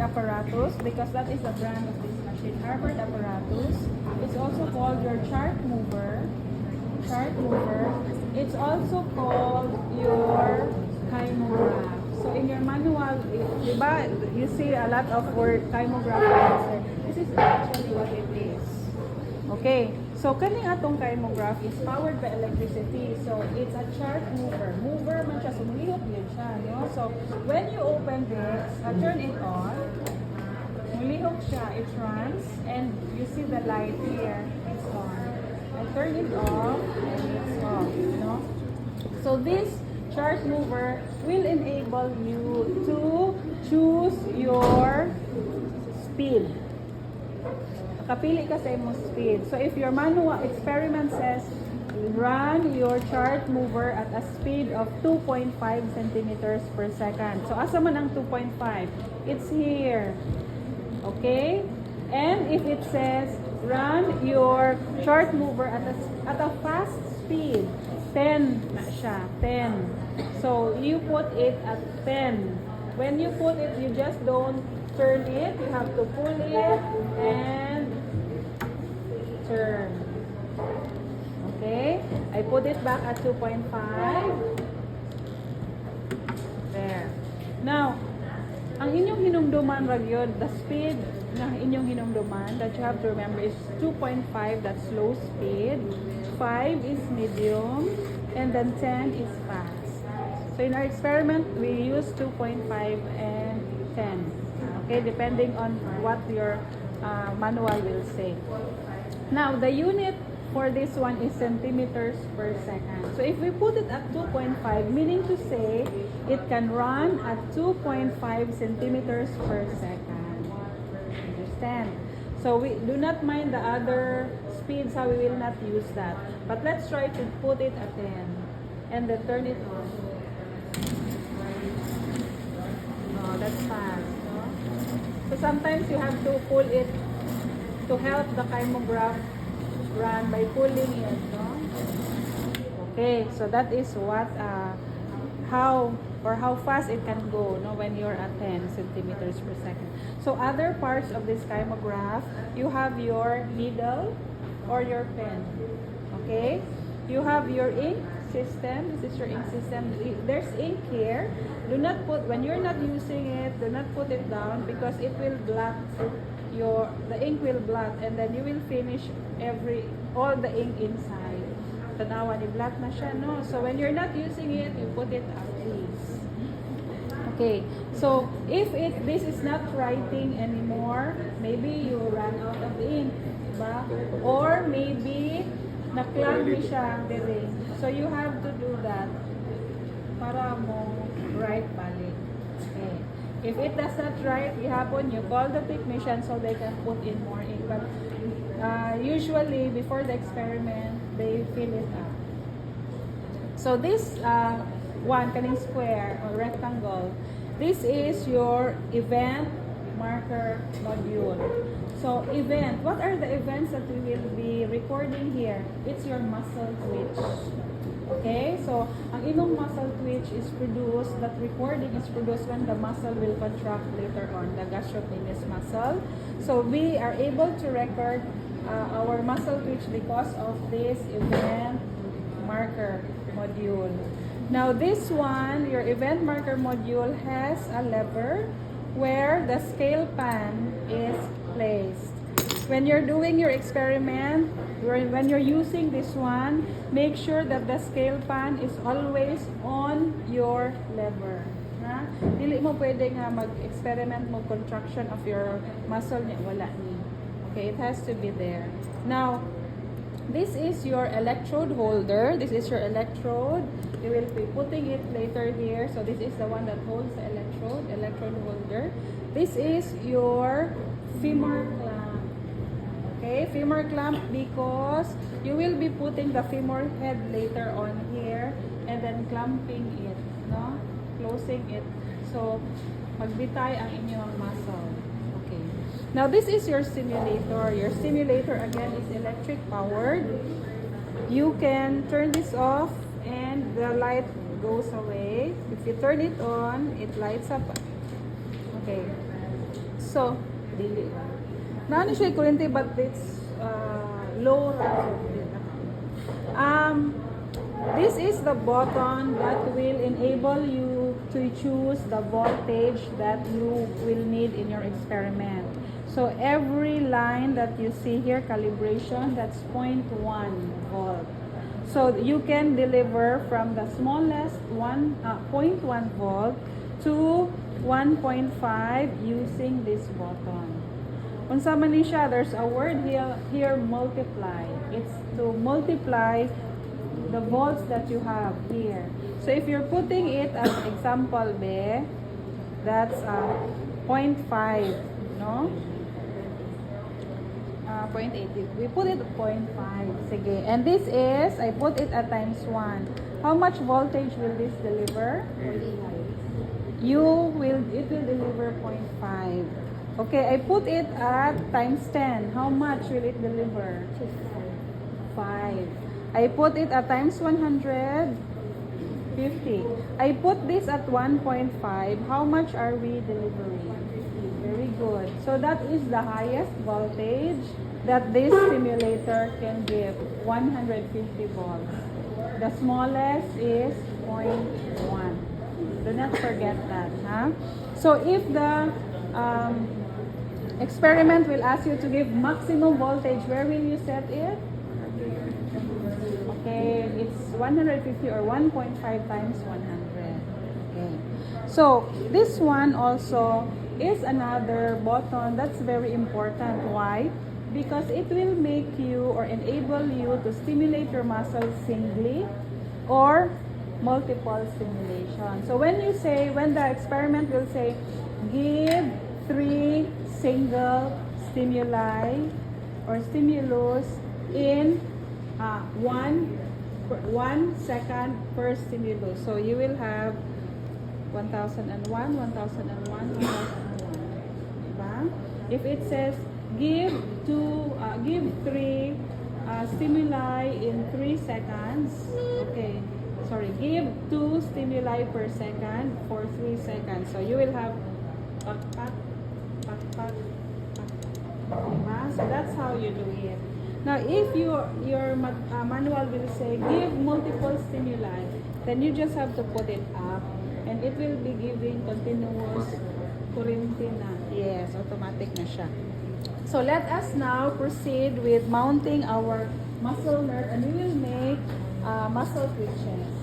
apparatus because that is the brand of this machine. Harvard apparatus. It's also called your chart mover. Chart mover. It's also called your kymograph. So in your manual, diba, you see a lot of word kymograph answer. This is actually what it is. Okay. So kani atong kymograph is powered by electricity. So it's a chart mover. Mover man siya, so mulihok yun siya, no? So when you open this, turn it on. Mulihok siya, it runs, and you see the light here. It's on. I turn it off, and it's off, you know? So this chart mover will enable you to choose your speed. Kapili ka sa imong speed. So if your manual experiment says run your chart mover at a speed of 2.5 centimeters per second. So asa man ang 2.5? It's here. Okay? And if it says run your chart mover at a fast speed, 10 na siya, 10. So you put it at 10. When you put it, you just don't turn it. You have to pull it and turn. Okay? I put it back at 2.5. There. Now, ang inyong hinumduman ragyod, the speed na inyong hinumduman that you have to remember is 2.5, that's slow speed. 5 is medium, and then 10 is fast. So in our experiment, we use 2.5 and 10. Okay, depending on what your manual will say. Now, the unit for this one is centimeters per second. So if we put it at 2.5, meaning to say, it can run at 2.5 centimeters per second. Understand? So we do not mind the other speeds, how we will not use that. But let's try to put it at 10 and then turn it on. Oh, that's fast. No? So sometimes you have to pull it to help the kymograph run by pulling it. No? Okay, so that is what how fast it can go, no, when you're at 10 centimeters per second. So other parts of this kymograph, you have your needle or your pen. Okay? You have your ink system. This is your ink system. There's ink here. Do not put, when you're not using it, do not put it down because it will blot the ink will blot, and then you will finish all the ink inside. Tanawa ni blot na siya, no? So when you're not using it, you put it at least. Okay, so if this is not writing anymore, maybe you run out of ink, diba? Or maybe naklang ni siya diri. So you have to do that para mo write balik. Okay. If it does not write, ihapon you call the technician so they can put in more ink. But usually before the experiment, they fill it up. So this one kaning square or rectangle, this is your event marker module. So event, what are the events that we will be recording here? It's your muscle twitch. Okay, so ang imong muscle twitch is produced, that recording is produced when the muscle will contract later on, the gastrocnemius muscle. So we are able to record our muscle twitch because of this event marker module. Now this one, your event marker module has a lever where the scale pan is placed. When you're doing your experiment, when you're using this one, make sure that the scale pan is always on your lever. Ha? Dili mo pwede nga mag-experiment mo contraction of your muscle niya, wala ni. Okay, it has to be there. Now, this is your electrode holder. This is your electrode. You will be putting it later here. So this is the one that holds the electrode holder. This is your femur clamp. Okay, femur clamp because you will be putting the femur head later on here and then clamping it, no? Closing it. So, magbitay ang inyong muscle. Okay. Now, this is your simulator. Your simulator, again, is electric powered. You can turn this off and the light goes away. If you turn it on, it lights up. Okay. So, dili. Naano siya kurente but it's low. This is the button that will enable you to choose the voltage that you will need in your experiment. So every line that you see here, calibration, that's 0.1 volt. So you can deliver from the smallest 0.1 volt to 1.5 using this button. Unsa man ni siya, there's a word here multiply. It's to multiply the volts that you have here. So if you're putting it as example B, that's 0.5, no? 0.80. We put it 0.5. Sige. And this is, I put it at times 1. How much voltage will this deliver? It will deliver 0.5. Okay, I put it at times 10. How much will it deliver? 5. I put it at times 150. I put this at 1.5. How much are we delivering? Very good. So that is the highest voltage that this simulator can give, 150 volts. The smallest is 0.1. Do not forget that. Huh? So if the experiment will ask you to give maximum voltage, where will you set it? Okay, it's 150 or 1.5 times 100. Okay. So this one also is another button that's very important. Why? Because it will make you or enable you to stimulate your muscles singly or multiple stimulation. So when the experiment will say, give 3 single stimuli or stimulus in 1 second per stimulus. So you will have 1001, 1001, 1001. Diba? If it says give 3 stimuli in 3 seconds, okay. Sorry, give 2 stimuli per second for 3 seconds. So you will have pak pak pak pak pak. Diba? So that's how you do it. Now, if your manual will say give multiple stimuli, then you just have to put it up, and it will be giving continuous current na. Yes, automatic na siya. So let us now proceed with mounting our muscle nerve, and we will make muscle twitches.